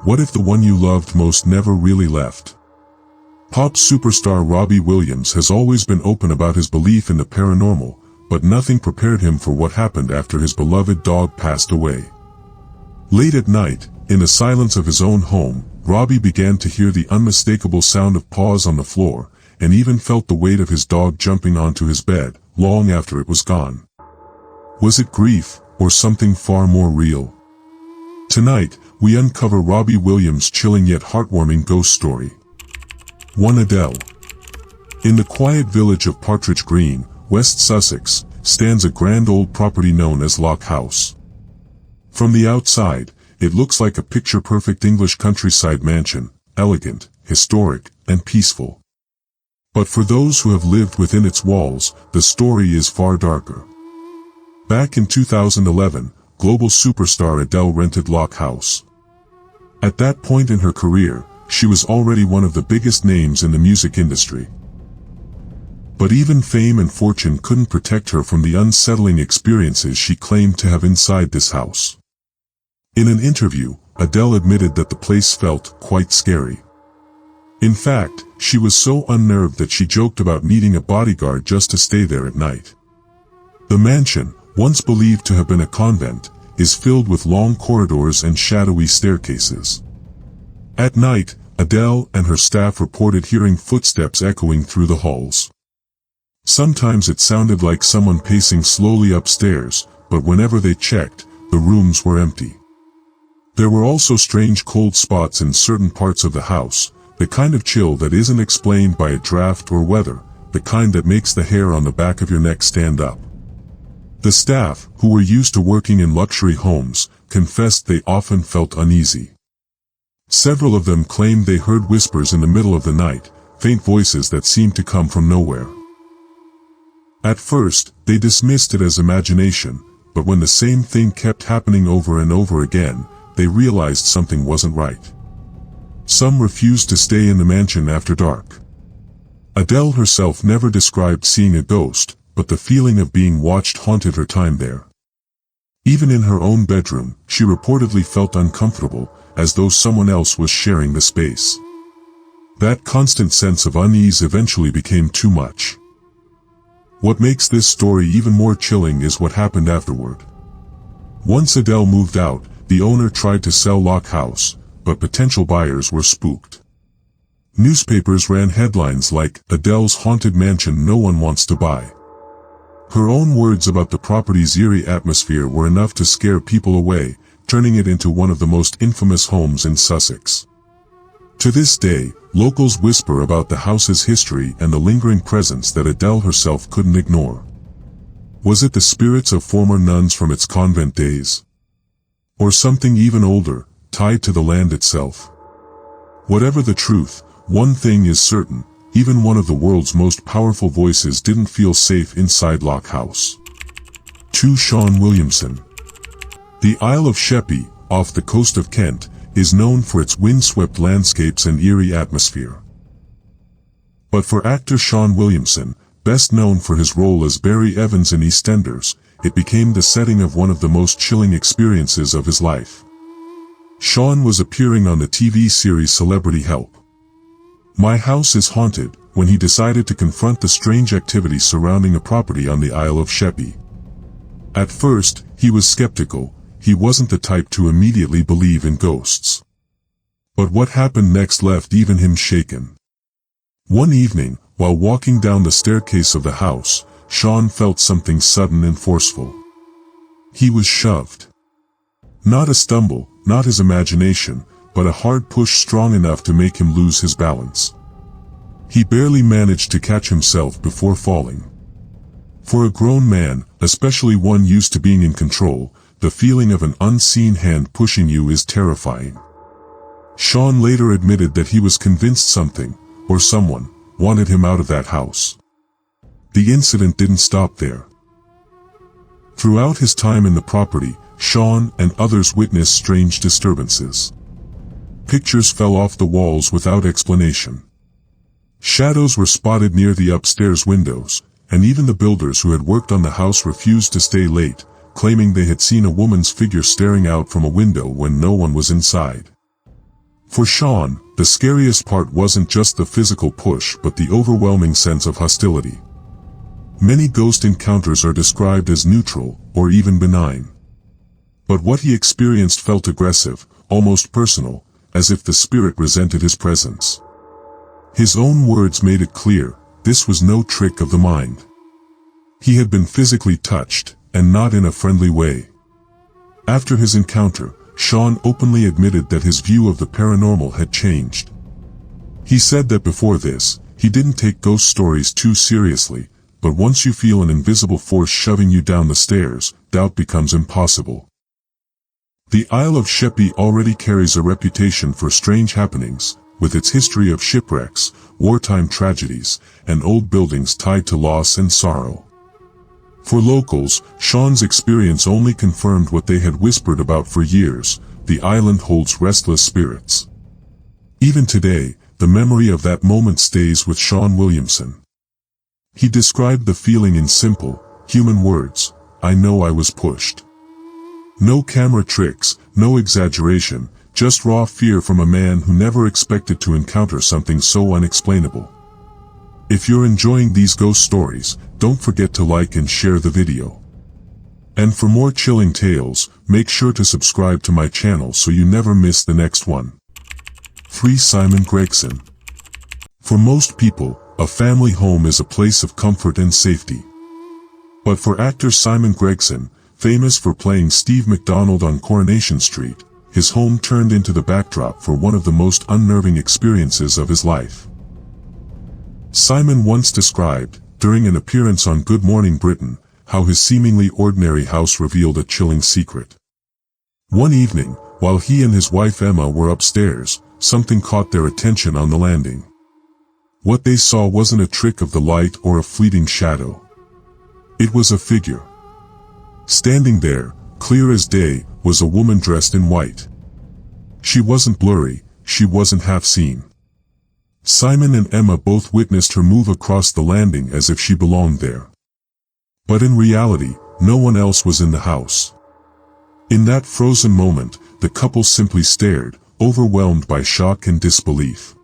What if the one you loved most never really left? Pop superstar Robbie Williams has always been open about his belief in the paranormal, but nothing prepared him for what happened after his beloved dog passed away. Late at night, in the silence of his own home, Robbie began to hear the unmistakable sound of paws on the floor, and even felt the weight of his dog jumping onto his bed, long after it was gone. Was it grief, or something far more real? Tonight, we uncover Robbie Williams' chilling yet heartwarming ghost story. 1. Adele. In the quiet village of Partridge Green, West Sussex, stands a grand old property known as Lock House. From the outside, it looks like a picture-perfect English countryside mansion, elegant, historic, and peaceful. But for those who have lived within its walls, the story is far darker. Back in 2011, global superstar Adele rented Lock House. At that point in her career, she was already one of the biggest names in the music industry. But even fame and fortune couldn't protect her from the unsettling experiences she claimed to have inside this house. In an interview, Adele admitted that the place felt quite scary. In fact, she was so unnerved that she joked about needing a bodyguard just to stay there at night. The mansion, once believed to have been a convent, is filled with long corridors and shadowy staircases. At night, Adele and her staff reported hearing footsteps echoing through the halls. Sometimes it sounded like someone pacing slowly upstairs, but whenever they checked, the rooms were empty. There were also strange cold spots in certain parts of the house, the kind of chill that isn't explained by a draft or weather, the kind that makes the hair on the back of your neck stand up. The staff, who were used to working in luxury homes, confessed they often felt uneasy. Several of them claimed they heard whispers in the middle of the night, faint voices that seemed to come from nowhere. At first, they dismissed it as imagination, but when the same thing kept happening over and over again, they realized something wasn't right. Some refused to stay in the mansion after dark. Adele herself never described seeing a ghost, but the feeling of being watched haunted her time there. Even in her own bedroom, she reportedly felt uncomfortable, as though someone else was sharing the space. That constant sense of unease eventually became too much. What makes this story even more chilling is what happened afterward. Once Adele moved out, the owner tried to sell Lock House, but potential buyers were spooked. Newspapers ran headlines like, "Adele's haunted mansion no one wants to buy." Her own words about the property's eerie atmosphere were enough to scare people away, turning it into one of the most infamous homes in Sussex. To this day, locals whisper about the house's history and the lingering presence that Adele herself couldn't ignore. Was it the spirits of former nuns from its convent days? Or something even older, tied to the land itself? Whatever the truth, one thing is certain, even one of the world's most powerful voices didn't feel safe inside Lock House. 2. Sean Williamson. The Isle of Sheppey, off the coast of Kent, is known for its windswept landscapes and eerie atmosphere. But for actor Sean Williamson, best known for his role as Barry Evans in EastEnders, it became the setting of one of the most chilling experiences of his life. Sean was appearing on the TV series Celebrity Help. My House is Haunted, when he decided to confront the strange activity surrounding a property on the Isle of Sheppey. At first, he was skeptical. He wasn't the type to immediately believe in ghosts. But what happened next left even him shaken. One evening, while walking down the staircase of the house, Sean felt something sudden and forceful. He was shoved. Not a stumble, not his imagination, but a hard push strong enough to make him lose his balance. He barely managed to catch himself before falling. For a grown man, especially one used to being in control, the feeling of an unseen hand pushing you is terrifying. Sean later admitted that he was convinced something, or someone, wanted him out of that house. The incident didn't stop there. Throughout his time in the property, Sean and others witnessed strange disturbances. Pictures fell off the walls without explanation. Shadows were spotted near the upstairs windows, and even the builders who had worked on the house refused to stay late, claiming they had seen a woman's figure staring out from a window when no one was inside. For Sean, the scariest part wasn't just the physical push but the overwhelming sense of hostility. Many ghost encounters are described as neutral, or even benign. But what he experienced felt aggressive, almost personal, as if the spirit resented his presence. His own words made it clear, this was no trick of the mind. He had been physically touched, and not in a friendly way. After his encounter, Sean openly admitted that his view of the paranormal had changed. He said that before this, he didn't take ghost stories too seriously, but once you feel an invisible force shoving you down the stairs, doubt becomes impossible. The Isle of Sheppey already carries a reputation for strange happenings, with its history of shipwrecks, wartime tragedies, and old buildings tied to loss and sorrow. For locals, Sean's experience only confirmed what they had whispered about for years: the island holds restless spirits. Even today, the memory of that moment stays with Sean Williamson. He described the feeling in simple, human words: "I know I was pushed." No camera tricks, no exaggeration, just raw fear from a man who never expected to encounter something so unexplainable. If you're enjoying these ghost stories, don't forget to like and share the video. And for more chilling tales, make sure to subscribe to my channel so you never miss the next one. 3. Simon Gregson. For most people, a family home is a place of comfort and safety. But for actor Simon Gregson, famous for playing Steve McDonald on Coronation Street, his home turned into the backdrop for one of the most unnerving experiences of his life. Simon once described, during an appearance on Good Morning Britain, how his seemingly ordinary house revealed a chilling secret. One evening, while he and his wife Emma were upstairs, something caught their attention on the landing. What they saw wasn't a trick of the light or a fleeting shadow. It was a figure. Standing there, clear as day, was a woman dressed in white. She wasn't blurry, she wasn't half seen. Simon and Emma both witnessed her move across the landing as if she belonged there. But in reality, no one else was in the house. In that frozen moment, the couple simply stared, overwhelmed by shock and disbelief.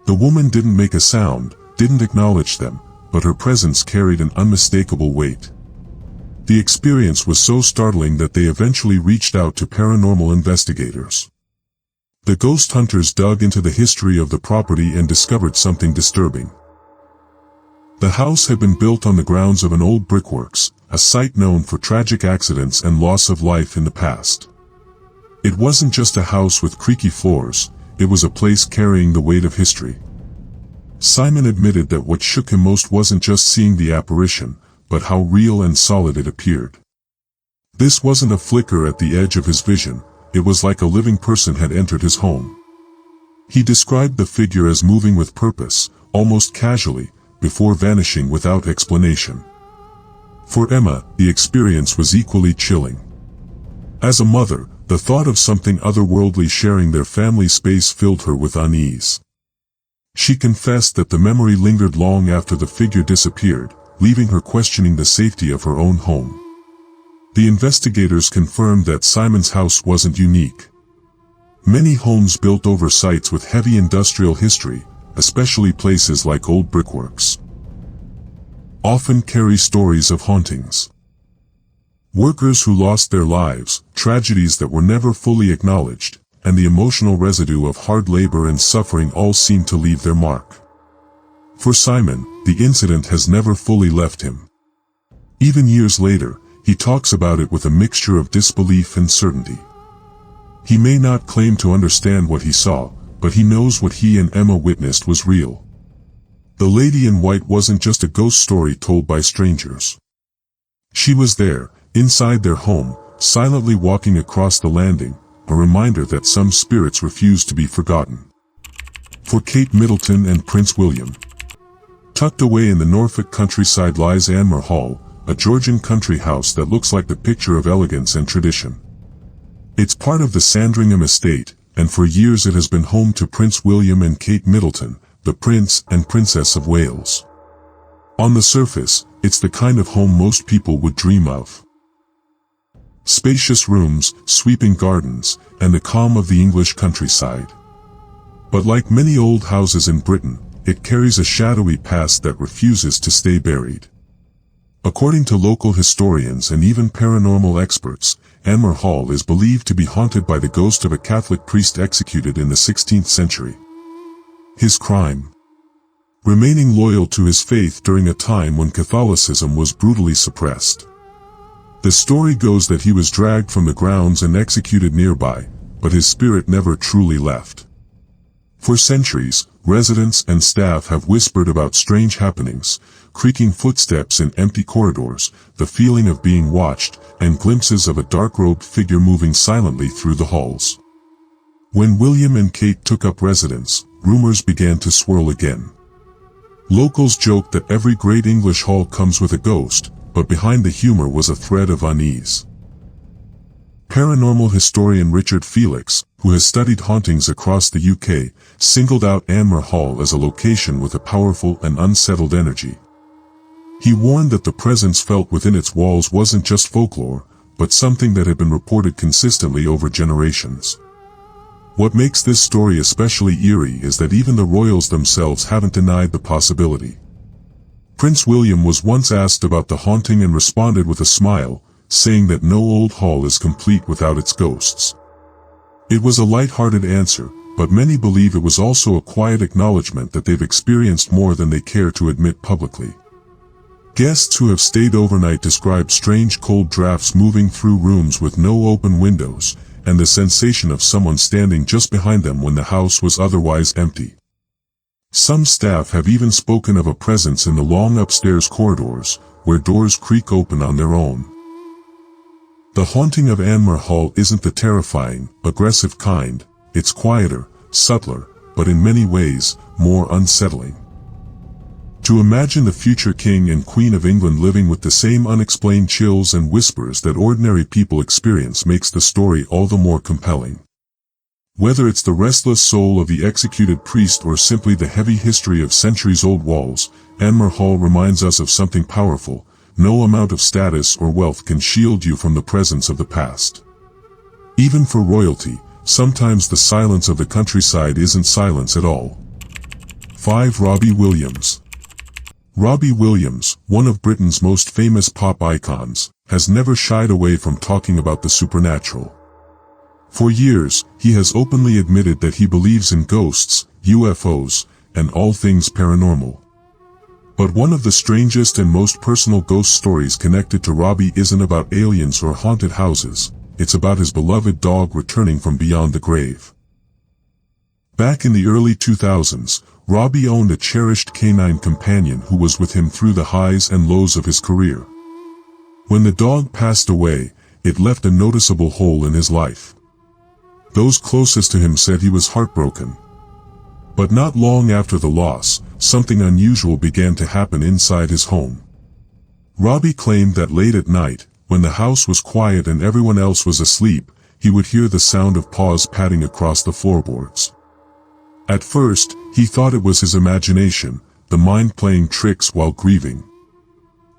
The woman didn't make a sound, didn't acknowledge them, but her presence carried an unmistakable weight. The experience was so startling that they eventually reached out to paranormal investigators. The ghost hunters dug into the history of the property and discovered something disturbing. The house had been built on the grounds of an old brickworks, a site known for tragic accidents and loss of life in the past. It wasn't just a house with creaky floors, it was a place carrying the weight of history. Simon admitted that what shook him most wasn't just seeing the apparition, but how real and solid it appeared. This wasn't a flicker at the edge of his vision, it was like a living person had entered his home. He described the figure as moving with purpose, almost casually, before vanishing without explanation. For Emma, the experience was equally chilling. As a mother, the thought of something otherworldly sharing their family space filled her with unease. She confessed that the memory lingered long after the figure disappeared, leaving her questioning the safety of her own home. The investigators confirmed that Simon's house wasn't unique. Many homes built over sites with heavy industrial history, especially places like old brickworks, often carry stories of hauntings. Workers who lost their lives, tragedies that were never fully acknowledged, and the emotional residue of hard labor and suffering all seem to leave their mark. For Simon, the incident has never fully left him. Even years later, he talks about it with a mixture of disbelief and certainty. He may not claim to understand what he saw, but he knows what he and Emma witnessed was real. The lady in white wasn't just a ghost story told by strangers. She was there, inside their home, silently walking across the landing, a reminder that some spirits refuse to be forgotten. For Kate Middleton and Prince William. Tucked away in the Norfolk countryside lies Anmer Hall, a Georgian country house that looks like the picture of elegance and tradition. It's part of the Sandringham estate, and for years it has been home to Prince William and Kate Middleton, the Prince and Princess of Wales. On the surface, it's the kind of home most people would dream of. Spacious rooms, sweeping gardens, and the calm of the English countryside. But like many old houses in Britain, it carries a shadowy past that refuses to stay buried. According to local historians and even paranormal experts, Anmer Hall is believed to be haunted by the ghost of a Catholic priest executed in the 16th century. His crime? Remaining loyal to his faith during a time when Catholicism was brutally suppressed. The story goes that he was dragged from the grounds and executed nearby, but his spirit never truly left. For centuries, residents and staff have whispered about strange happenings, creaking footsteps in empty corridors, the feeling of being watched, and glimpses of a dark-robed figure moving silently through the halls. When William and Kate took up residence, rumors began to swirl again. Locals joked that every great English hall comes with a ghost, but behind the humor was a thread of unease. Paranormal historian Richard Felix, who has studied hauntings across the UK, singled out Anmer Hall as a location with a powerful and unsettled energy. He warned that the presence felt within its walls wasn't just folklore, but something that had been reported consistently over generations. What makes this story especially eerie is that even the royals themselves haven't denied the possibility. Prince William was once asked about the haunting and responded with a smile, saying that no old hall is complete without its ghosts. It was a light-hearted answer, but many believe it was also a quiet acknowledgement that they've experienced more than they care to admit publicly. Guests who have stayed overnight describe strange cold drafts moving through rooms with no open windows, and the sensation of someone standing just behind them when the house was otherwise empty. Some staff have even spoken of a presence in the long upstairs corridors, where doors creak open on their own. The haunting of Anmer Hall isn't the terrifying, aggressive kind. It's quieter, subtler, but in many ways, more unsettling. To imagine the future King and Queen of England living with the same unexplained chills and whispers that ordinary people experience makes the story all the more compelling. Whether it's the restless soul of the executed priest or simply the heavy history of centuries-old walls, Anmer Hall reminds us of something powerful. No amount of status or wealth can shield you from the presence of the past. Even for royalty, sometimes the silence of the countryside isn't silence at all. 5. Robbie Williams. Robbie Williams, one of Britain's most famous pop icons, has never shied away from talking about the supernatural. For years, he has openly admitted that he believes in ghosts, UFOs, and all things paranormal. But one of the strangest and most personal ghost stories connected to Robbie isn't about aliens or haunted houses, it's about his beloved dog returning from beyond the grave. Back in the early 2000s, Robbie owned a cherished canine companion who was with him through the highs and lows of his career. When the dog passed away, it left a noticeable hole in his life. Those closest to him said he was heartbroken. But not long after the loss, something unusual began to happen inside his home. Robbie claimed that late at night, when the house was quiet and everyone else was asleep, he would hear the sound of paws padding across the floorboards. At first, he thought it was his imagination, the mind playing tricks while grieving.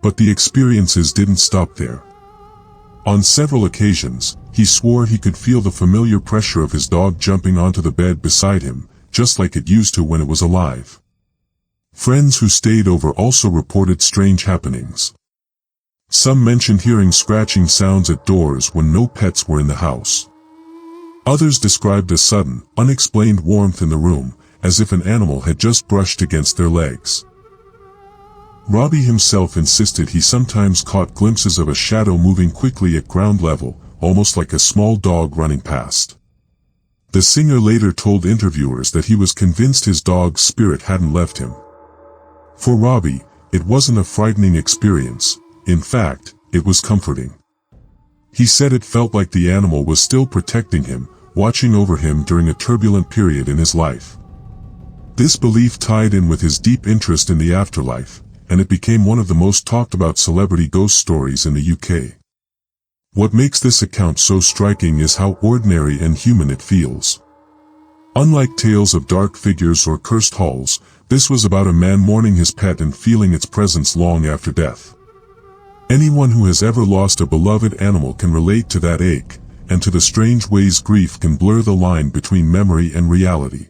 But the experiences didn't stop there. On several occasions, he swore he could feel the familiar pressure of his dog jumping onto the bed beside him, just like it used to when it was alive. Friends who stayed over also reported strange happenings. Some mentioned hearing scratching sounds at doors when no pets were in the house. Others described a sudden, unexplained warmth in the room, as if an animal had just brushed against their legs. Robbie himself insisted he sometimes caught glimpses of a shadow moving quickly at ground level, almost like a small dog running past. The singer later told interviewers that he was convinced his dog's spirit hadn't left him. For Robbie, it wasn't a frightening experience. In fact, it was comforting. He said it felt like the animal was still protecting him, watching over him during a turbulent period in his life. This belief tied in with his deep interest in the afterlife, and it became one of the most talked about celebrity ghost stories in the UK. What makes this account so striking is how ordinary and human it feels. Unlike tales of dark figures or cursed halls, this was about a man mourning his pet and feeling its presence long after death. Anyone who has ever lost a beloved animal can relate to that ache, and to the strange ways grief can blur the line between memory and reality.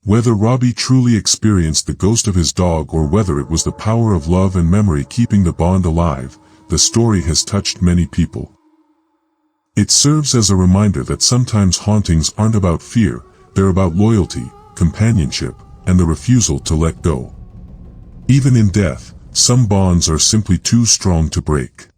Whether Robbie truly experienced the ghost of his dog or whether it was the power of love and memory keeping the bond alive, the story has touched many people. It serves as a reminder that sometimes hauntings aren't about fear, they're about loyalty, companionship, and the refusal to let go. Even in death, some bonds are simply too strong to break.